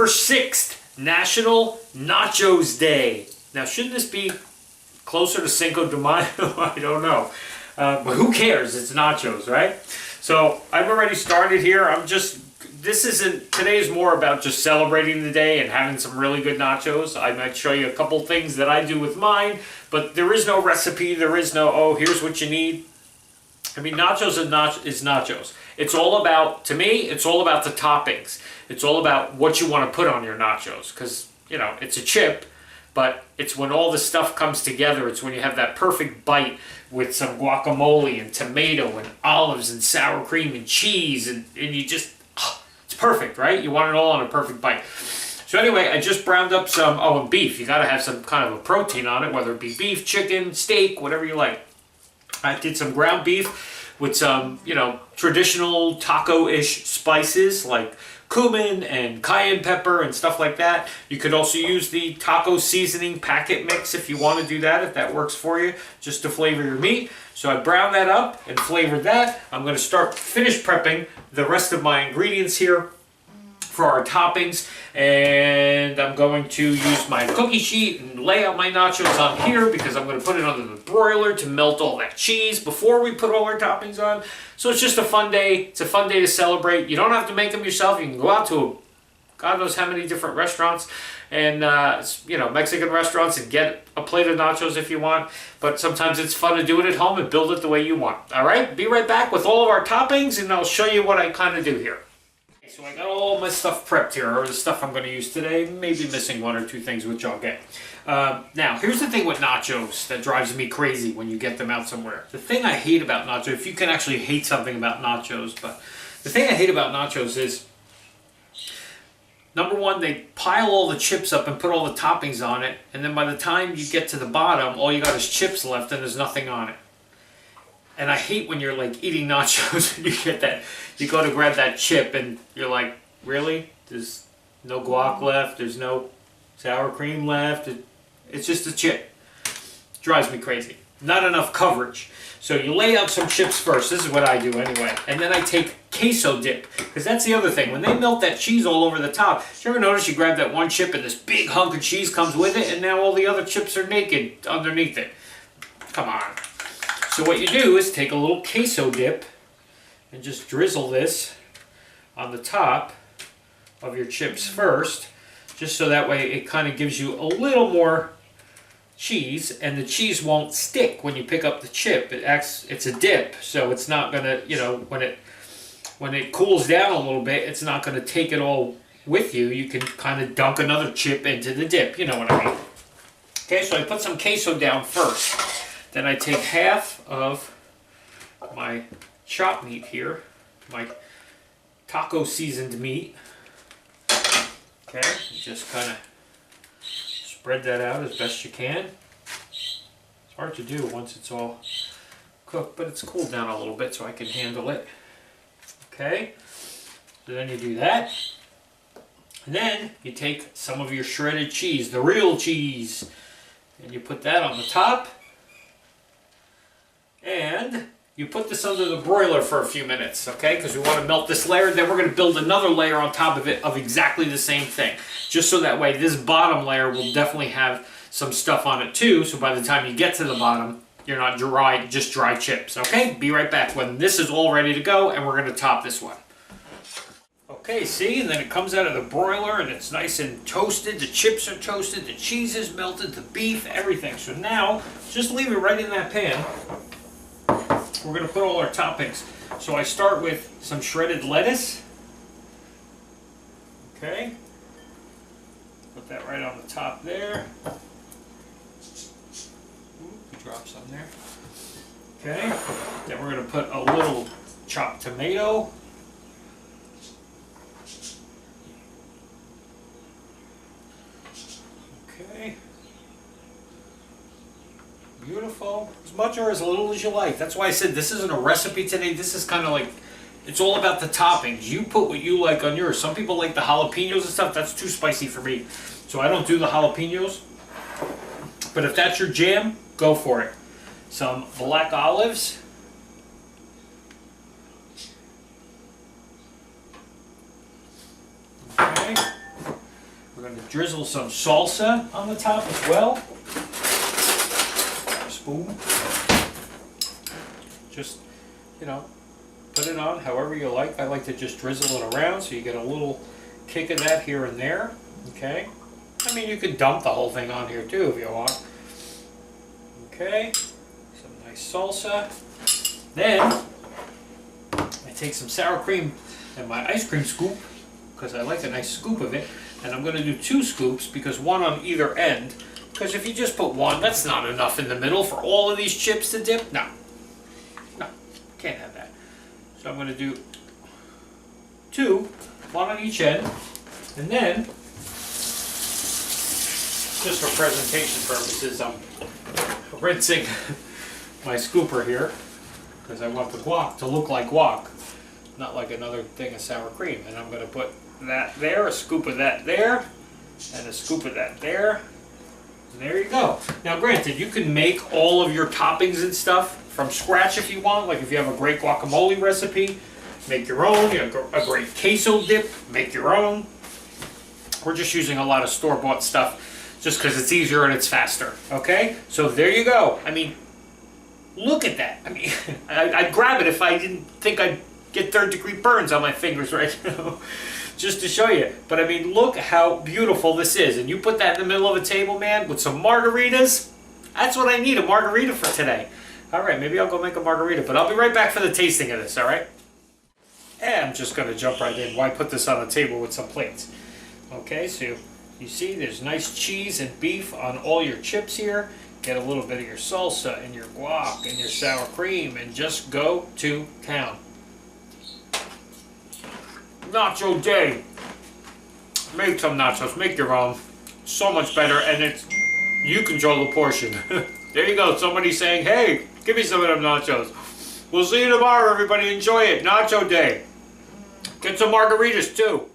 November 6th, National Nachos Day. Now, shouldn't this be closer to Cinco de Mayo? I don't know. But who cares? It's nachos, right? So I've already started here. Today is more about just celebrating the day and having some really good nachos. I might show you a couple things that I do with mine, but there is no recipe. There is no, oh, here's what you need. I mean, nachos is nachos. It's all about, to me, it's all about the toppings. It's all about what you want to put on your nachos. Because, you know, it's a chip, but it's when all the stuff comes together. It's when you have that perfect bite with some guacamole and tomato and olives and sour cream and cheese. And you just, it's perfect, right? You want it all on a perfect bite. So anyway, I just browned up some, and beef. You got to have some kind of a protein on it, whether it be beef, chicken, steak, whatever you like. I did some ground beef with some, traditional taco-ish spices like cumin and cayenne pepper and stuff like that. You could also use the taco seasoning packet mix if you want to do that, if that works for you, just to flavor your meat. So I browned that up and flavored that. I'm going to finish prepping the rest of my ingredients here for our toppings, and I'm going to use my cookie sheet and lay out my nachos on here because I'm going to put it under the broiler to melt all that cheese before we put all our toppings on. So it's just a fun day. It's a fun day to celebrate. You don't have to make them yourself. You can go out to God knows how many different restaurants and Mexican restaurants and get a plate of nachos if you want. But sometimes it's fun to do it at home and build it the way you want. All right, be right back with all of our toppings, and I'll show you what I kind of do here. So I got all my stuff prepped here, or the stuff I'm going to use today, maybe missing one or two things, which I'll get. Now, here's the thing with nachos that drives me crazy when you get them out somewhere. The thing I hate about nachos, if you can actually hate something about nachos, but the thing I hate about nachos is, number one, they pile all the chips up and put all the toppings on it, and then by the time you get to the bottom, all you got is chips left and there's nothing on it. And I hate when you're like eating nachos and you get that, you go to grab that chip and you're like, really? There's no guac left, there's no sour cream left, it's just a chip. It drives me crazy. Not enough coverage. So you lay out some chips first, this is what I do anyway, and then I take queso dip, because that's the other thing. When they melt that cheese all over the top, you ever notice you grab that one chip and this big hunk of cheese comes with it, and now all the other chips are naked underneath it? Come on. So what you do is take a little queso dip and just drizzle this on the top of your chips first, just so that way it kind of gives you a little more cheese, and the cheese won't stick when you pick up the chip. It's a dip, so it's not gonna, when it cools down a little bit, it's not gonna take it all with you. You can kind of dunk another chip into the dip, you know what I mean. Okay, so I put some queso down first. Then I take half of my chopped meat here, my taco seasoned meat. Okay, just kind of spread that out as best you can. It's hard to do once it's all cooked, but it's cooled down a little bit so I can handle it. Okay, so then you do that. And then you take some of your shredded cheese, the real cheese, and you put that on the top. And you put this under the broiler for a few minutes, okay? Because we want to melt this layer, then we're going to build another layer on top of it of exactly the same thing. Just so that way this bottom layer will definitely have some stuff on it too, so by the time you get to the bottom, you're not just dry chips, okay? Be right back when this is all ready to go, and we're going to top this one. Okay, see, and then it comes out of the broiler and it's nice and toasted, the chips are toasted, the cheese is melted, the beef, everything. So now, just leave it right in that pan. We're going to put all our toppings. So I start with some shredded lettuce. Okay. Put that right on the top there. Ooh, drop some there. Okay. Then we're going to put a little chopped tomato. Okay. Beautiful. As much or as little as you like. That's why I said this isn't a recipe today. This is kind of like, it's all about the toppings. You put what you like on yours. Some people like the jalapenos and stuff. That's too spicy for me. So I don't do the jalapenos. But if that's your jam, go for it. Some black olives. Okay. We're going to drizzle some salsa on the top as well. Spoon. Just, you know, put it on however you like. I like to just drizzle it around so you get a little kick of that here and there. Okay. I mean, you could dump the whole thing on here too if you want. Okay. Some nice salsa. Then I take some sour cream and my ice cream scoop, because I like a nice scoop of it, and I'm going to do 2 scoops, because one on either end, because if you just put one, that's not enough in the middle for all of these chips to dip. No, can't have that. So I'm going to do 2, one on each end, and then, just for presentation purposes, I'm rinsing my scooper here, because I want the guac to look like guac, not like another thing of sour cream. And I'm going to put that there, a scoop of that there, and a scoop of that there. And there you go. Now granted, you can make all of your toppings and stuff from scratch if you want. Like if you have a great guacamole recipe, make your own. You have a great queso dip, make your own. We're just using a lot of store-bought stuff just because it's easier and it's faster. Okay? So there you go. I mean, look at that. I mean, I'd grab it if I didn't think I'd get third-degree burns on my fingers right now. Just to show you. But I mean, look how beautiful this is. And you put that in the middle of a table, man, with some margaritas. That's what I need, a margarita for today. All right, maybe I'll go make a margarita, but I'll be right back for the tasting of this, all right? And I'm just going to jump right in. Why put this on the table with some plates? Okay, so you see there's nice cheese and beef on all your chips here. Get a little bit of your salsa and your guac and your sour cream and just go to town. Nacho day. Make some nachos, make your own. So much better, and it's you control the portion. There you go, somebody saying, hey, give me some of them nachos. We'll see you tomorrow, everybody. Enjoy it. Nacho day. Get some margaritas too.